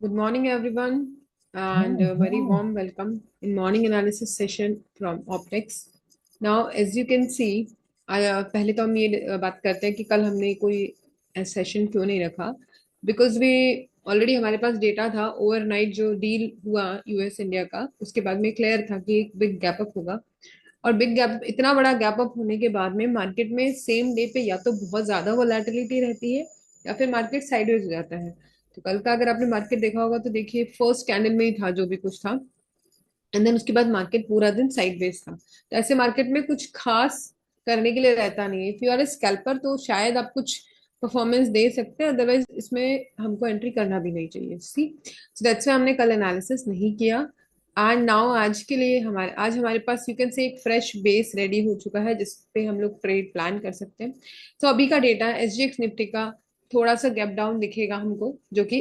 Good morning, everyone, and a very warm welcome in morning analysis session from Optics. Now, as you can see, पहले तो हम ये बात करते हैं कि कल हमने कोई सेशन क्यों नहीं रखा बिकॉज वी ऑलरेडी हमारे पास डेटा था ओवरनाइट जो डील हुआ यूएस इंडिया का उसके बाद में क्लियर था कि एक बिग गैप अप होगा और बिग गैप इतना बड़ा गैप अप होने के बाद में मार्केट में सेम डे पे या तो बहुत ज्यादा वोलेटिलिटी रहती है या फिर मार्केट साइडवेज हो जाता है। तो कल का अगर आपने मार्केट देखा होगा तो देखिए फर्स्ट कैंडल में ही था जो भी कुछ था एंड देन उसके बाद मार्केट पूरा दिन साइडवेज था। तो ऐसे मार्केट में कुछ खास करने के लिए रहता नहीं है। If you are a scalper तो शायद आप कुछ परफॉर्मेंस दे सकते हैं, अदरवाइज इसमें हमको एंट्री करना भी नहीं चाहिए। सी सो दैट्स वाई हमने कल एनालिसिस नहीं किया। एंड नाउ आज हमारे पास यू कैन से एक फ्रेश बेस रेडी हो चुका है जिसपे हम लोग ट्रेड प्लान कर सकते हैं। तो अभी का डेटा एसजीएक्स निफ्टी का थोड़ा सा गैप डाउन दिखेगा हमको, जो कि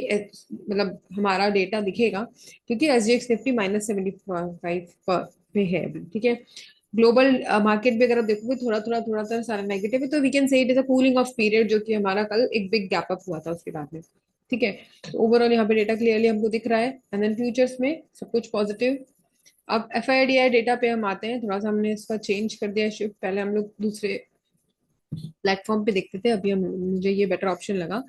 मतलब हमारा डेटा दिखेगा क्योंकि एसजीएक्स निफ्टी -75 पे है अभी। ठीक है, ग्लोबल मार्केट भी अगर आप देखोगे थोड़ा थोड़ा सारा नेगेटिव है, तो we can say it is a cooling off period, जो कि हमारा कल एक बिग गैप अप हुआ था उसके बाद में। ठीक है, तो ओवरऑल यहाँ पे डेटा क्लियरली हमको दिख रहा है एंड देन फ्यूचर्स में सब कुछ पॉजिटिव। अब F I D I data पे हम आते हैं, थोड़ा सा हमने इसका चेंज कर दिया शिफ्ट। पहले हम लोग दूसरे प्लेटफॉर्म पे देखते थे, अभी हम मुझे ये बेटर ऑप्शन लगा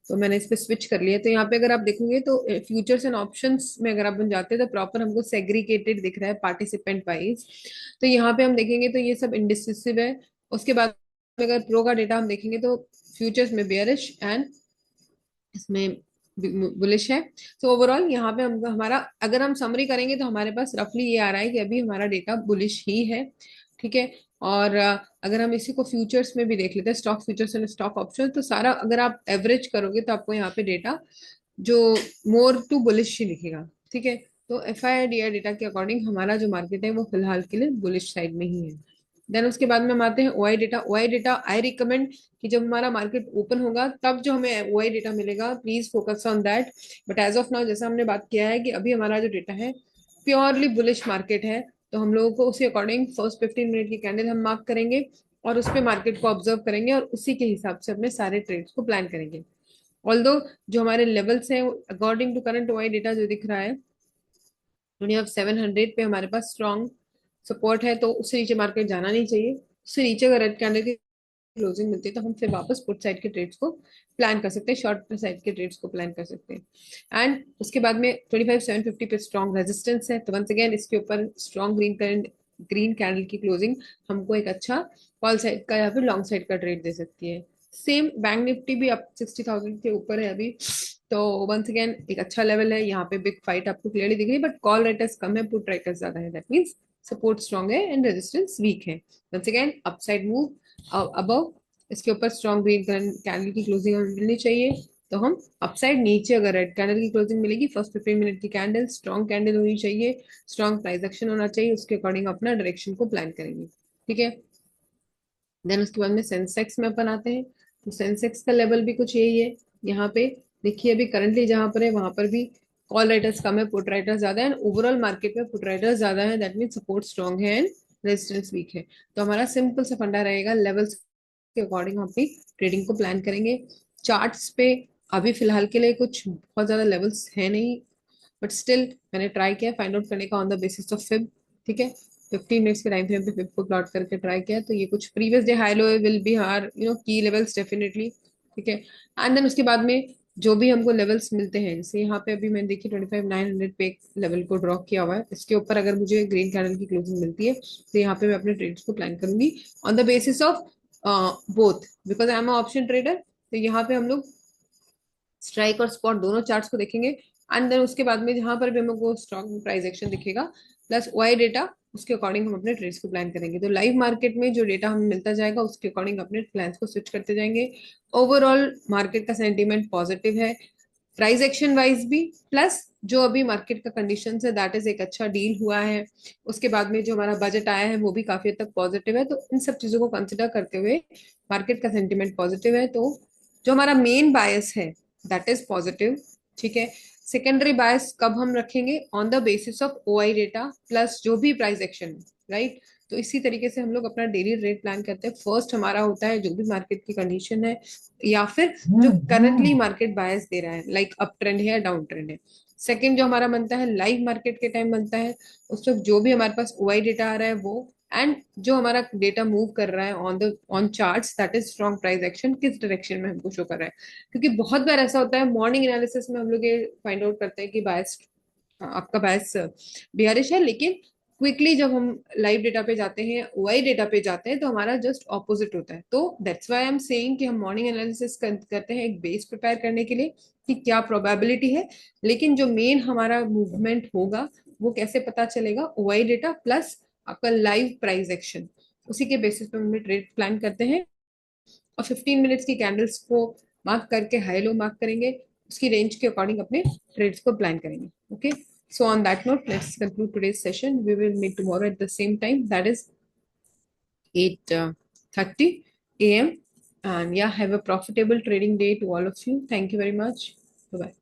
तो मैंने इस पे स्विच कर लिया। तो यहाँ पे अगर आप देखोगे तो फ्यूचर्स एंड ऑप्शंस में अगर आप बन जाते हैं तो प्रॉपर हमको सेग्रीगेटेड दिख रहा है पार्टिसिपेंट वाइज। तो यहाँ पे हम देखेंगे तो ये सब इंडिसिसिव है। उसके बाद में अगर प्रो का डेटा हम देखेंगे तो फ्यूचर्स में बेयरिश एंड इसमें बुलिश है। तो ओवरऑल यहाँ पे हम हमारा अगर हम समरी करेंगे तो हमारे पास रफली ये आ रहा है कि अभी हमारा डेटा बुलिश ही है। ठीक है, और अगर हम इसी को फ्यूचर्स में भी देख लेते हैं, stock futures and stock option, तो सारा अगर आप एवरेज करोगे तो आपको यहाँ पे डेटा जो मोर टू बुलिश ही दिखेगा। ठीक है, तो F I D I data के अकॉर्डिंग हमारा जो मार्केट है वो फिलहाल के लिए बुलिश साइड में ही है। देन उसके बाद में हम आते हैं OI data. OI data I recommend कि जब हमारा मार्केट ओपन होगा तब जो हमें ओआई डेटा मिलेगा, please focus on that. But as of now जैसा हमने बात किया है कि अभी हमारा जो डेटा है प्योरली बुलिश मार्केट है, तो हम लोगों को उसी अकॉर्डिंग फर्स्ट 15 मिनट की कैंडल हम मार्क करेंगे और उस पर मार्केट को ऑब्जर्व करेंगे और उसी के हिसाब से अपने सारे ट्रेड्स को प्लान करेंगे। ऑल्दो जो हमारे लेवल्स हैं according to current OI data जो दिख रहा है 700 पे हमारे पास स्ट्रॉन्ग सपोर्ट है, तो उससे नीचे मार्केट जाना नहीं चाहिए। उससे नीचे अगर रेड कैंडल की क्लोजिंग मिलती है तो हम फिर वापस पुट साइड के ट्रेड्स को प्लान कर सकते हैं, शॉर्ट साइड के ट्रेड्स को प्लान कर सकते हैं। एंड उसके बाद में 25,750 पे स्ट्रॉन्ग रेजिस्टेंस है, तो वंस अगेन इसके ऊपर स्ट्रॉन्ग ग्रीन कैंडल की क्लोजिंग हमको एक अच्छा कॉल साइड का या फिर लॉन्ग साइड का ट्रेड दे सकती है। सेम बैंक निफ्टी भी अब 60,000 के ऊपर है अभी, तो वंस अगेन एक अच्छा लेवल है। यहाँ पे बिग फाइट आपको क्लियरली दिख रही है, बट कॉल राइटर्स कम है, पुट राइटर्स ज्यादा है। दैट मीन्स सपोर्ट स्ट्रॉन्ग है एंड रेजिस्टेंस वीक है। Once again upside move above इसके ऊपर स्ट्रॉन्ग ग्रीन कैंडल की क्लोजिंग हमें मिलनी चाहिए, तो हम अपसाइड नीचे अगर रेड कैंडल की क्लोजिंग मिलेगी फर्स्ट 15 मिनट की कैंडल स्ट्रॉन्ग कैंडल होनी चाहिए, स्ट्रॉन्ग प्राइस एक्शन होना चाहिए, उसके अकॉर्डिंग अपना डायरेक्शन को प्लान करेंगे। ठीक है, देन उसके बाद में सेंसेक्स में अपन आते हैं। तो सेंसेक्स का लेवल भी कुछ यही है। यहाँ पे देखिए अभी करंटली जहां पर है वहां पर भी कॉल राइटर्स कम है, पुट राइटर्स ज्यादा है, ओवरऑल मार्केट में पुट राइटर्स ज्यादा है। दैट मीन सपोर्ट स्ट्रॉन्ग है एंड रेजिस्टेंस वीक है। तो हमारा सिंपल सा फंडा रहेगा, लेवल्स के अकॉर्डिंग हम अपनी ट्रेडिंग को प्लान करेंगे। चार्ट्स पे अभी फिलहाल के लिए कुछ बहुत ज्यादा लेवल्स है नहीं, बट स्टिल मैंने ट्राई किया फाइंड आउट करने का on the basis of fib. ठीक है, 15 मिनट्स के टाइम फ्रेम पे फिब को प्लॉट करके ट्राई किया, तो ये कुछ previous day high low will be हार की लेवल्स डेफिनेटली। ठीक है, एंड देन उसके बाद में जो भी हमको लेवल्स मिलते हैं, जैसे यहाँ पे अभी मैंने देखी 25,900 पे एक लेवल को ड्रॉ किया हुआ है, इसके ऊपर अगर मुझे ग्रीन कैंडल की क्लोजिंग मिलती है तो यहाँ पे मैं अपने ट्रेड्स को प्लान करूंगी on the basis of both, because I am option trader. तो यहाँ पे हम लोग स्ट्राइक और स्पॉट दोनों चार्ट्स को देखेंगे एंड देन उसके बाद में जहां पर भी हमको स्ट्रॉन्ग प्राइस एक्शन दिखेगा प्लस वाई डेटा, उसके अकॉर्डिंग हम अपने ट्रेड्स को प्लान करेंगे। तो लाइव मार्केट में जो डेटा हमें मिलता जाएगा उसके अकॉर्डिंग अपने प्लान्स को स्विच करते जाएंगे। ओवरऑल मार्केट का सेंटीमेंट पॉजिटिव है प्राइस एक्शन वाइज भी, प्लस जो अभी मार्केट का कंडीशन है दैट इज एक अच्छा डील हुआ है। उसके बाद में जो हमारा बजट आया है वो भी काफी हद तक पॉजिटिव है, तो इन सब चीजों को कंसिडर करते हुए मार्केट का सेंटीमेंट पॉजिटिव है। तो जो हमारा मेन बायस है दैट इज पॉजिटिव। ठीक है, सेकेंडरी बायस कब हम रखेंगे on the basis of OI data plus जो भी प्राइस एक्शन, राइट। तो इसी तरीके से हम लोग अपना डेली ट्रेड प्लान करते हैं। फर्स्ट हमारा होता है जो भी मार्केट की कंडीशन है या फिर जो करंटली मार्केट बायस दे रहा है, लाइक अप ट्रेंड है या डाउन ट्रेंड है। सेकंड जो हमारा बनता है लाइव मार्केट के टाइम बनता है, उस वक्त जो भी हमारे पास ओआई डेटा आ रहा है वो, एंड जो हमारा डेटा मूव कर रहा है on charts, that is strong price action, किस डायरेक्शन में हमको शो कर रहा है। क्योंकि बहुत बार ऐसा होता है मॉर्निंग एनालिसिस में हम लोग ये फाइंड आउट करते हैं कि बायस, आपका बायस बियरिश है, लेकिन क्विकली जब हम लाइव डेटा पे जाते हैं, ओआई डेटा पे जाते हैं, तो हमारा जस्ट ऑपोजिट होता है। तो that's why I am saying कि हम मॉर्निंग एनालिसिस करते हैं एक बेस प्रिपेयर करने के लिए कि क्या प्रोबेबिलिटी है, लेकिन जो मेन हमारा मूवमेंट होगा वो कैसे पता चलेगा, ओआई डेटा प्लस आपका लाइव प्राइस एक्शन, उसी के बेसिस पे हम ट्रेड प्लान करते हैं। और 15 मिनट्स की कैंडल्स को मार्क करके हाई लो मार्क करेंगे, उसकी रेंज के अकॉर्डिंग अपने ट्रेड्स को प्लान करेंगे। Okay, so on that note, let's conclude today's session. We will meet tomorrow at the same time, that is 8:30 a.m. And yeah, have a profitable trading day to all of you. Thank you very much. Bye bye.